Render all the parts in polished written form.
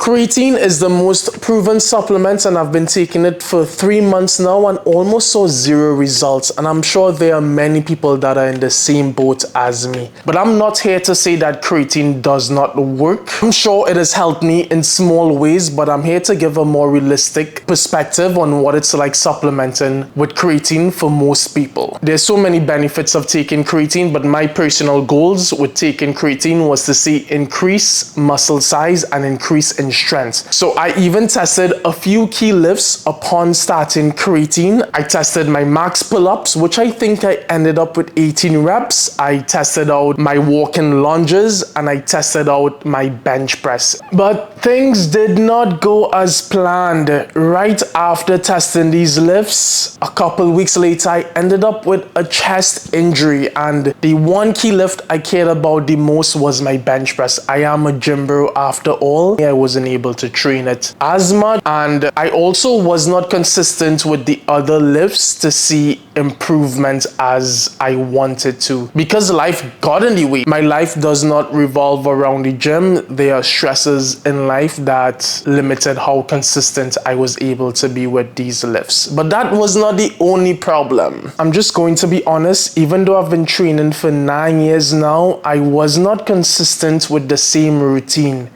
Creatine is the most proven supplement, and I've been taking it for 3 months now and almost saw zero results, and I'm sure there are many people that are in the same boat as me. But I'm not here to say that creatine does not work. I'm sure it has helped me in small ways, but I'm here to give a more realistic perspective on what it's like supplementing with creatine for most people. There's so many benefits of taking creatine, but my personal goals with taking creatine was to see increase muscle size and increase in strength. So I even tested a few key lifts upon starting creatine. I tested my max pull-ups, which I think I ended up with 18 reps. I tested out my walking lunges and I tested out my bench press. But things did not go as planned. Right after testing these lifts, a couple weeks later, I ended up with a chest injury, and the one key lift I cared about the most was my bench press. I am a gym bro after all. I wasn't able to train it as much, and I also was not consistent with the other lifts to see improvement as I wanted to, because life got in the way. My life does not revolve around the gym. There are stresses in life that limited how consistent I was able to be with these lifts. But that was not the only problem. I'm just going to be honest, even though I've been training for 9 years now, I was not consistent with the same routine,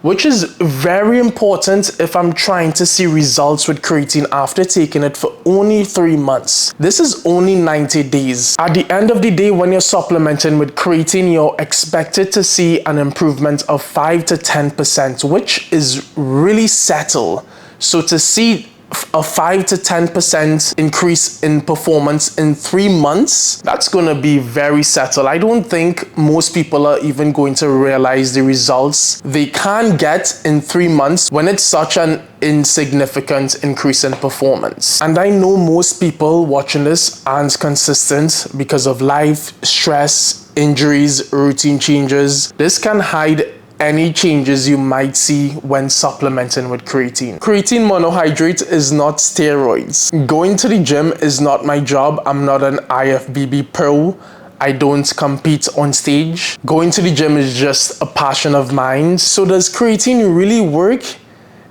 which is very important if I'm trying to see results with creatine after taking it for only 3 months. This is only 90 days. At the end of the day, when you're supplementing with creatine, you're expected to see an improvement of 5 to 10%, which is really subtle. So to see a 5 to 10% increase in performance in 3 months, that's going to be very subtle. I don't think most people are even going to realize the results they can get in 3 months when it's such an insignificant increase in performance. And I know most people watching this aren't consistent because of life, stress, injuries, routine changes. This can hide any changes you might see when supplementing with creatine. Creatine monohydrate is not steroids. Going to the gym is not my job. I'm not an IFBB pro. I don't compete on stage. Going to the gym is just a passion of mine. So does creatine really work?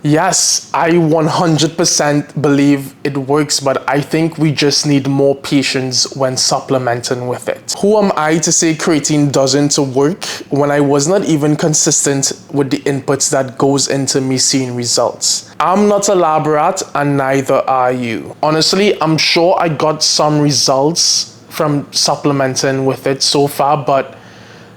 Yes, I 100% believe it works, but I think we just need more patience when supplementing with it. Who am I to say creatine doesn't work when I was not even consistent with the inputs that goes into me seeing results? I'm not a lab rat, and neither are you. Honestly, I'm sure I got some results from supplementing with it so far, but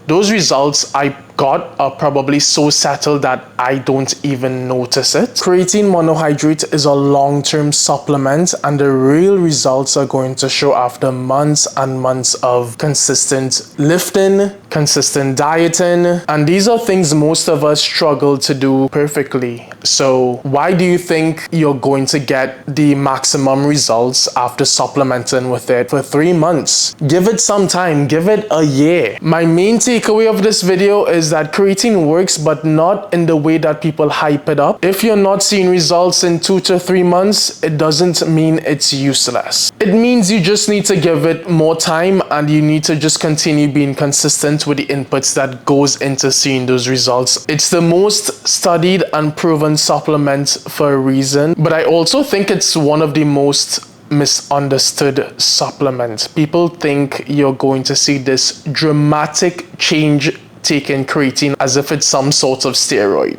those results I got are probably so settled that I don't even notice it. Creatine monohydrate is a long-term supplement, and the real results are going to show after months and months of consistent lifting, consistent dieting, and these are things most of us struggle to do perfectly. So why do you think you're going to get the maximum results after supplementing with it for 3 months? Give it some time, give it a year. My main takeaway of this video is that creatine works, but not in the way that people hype it up. If you're not seeing results in 2 to 3 months, it doesn't mean it's useless. It means you just need to give it more time, and you need to just continue being consistent with the inputs that goes into seeing those results. It's the most studied and proven supplement for a reason, but I also think it's one of the most misunderstood supplements. People think you're going to see this dramatic change taking creatine as if it's some sort of steroid.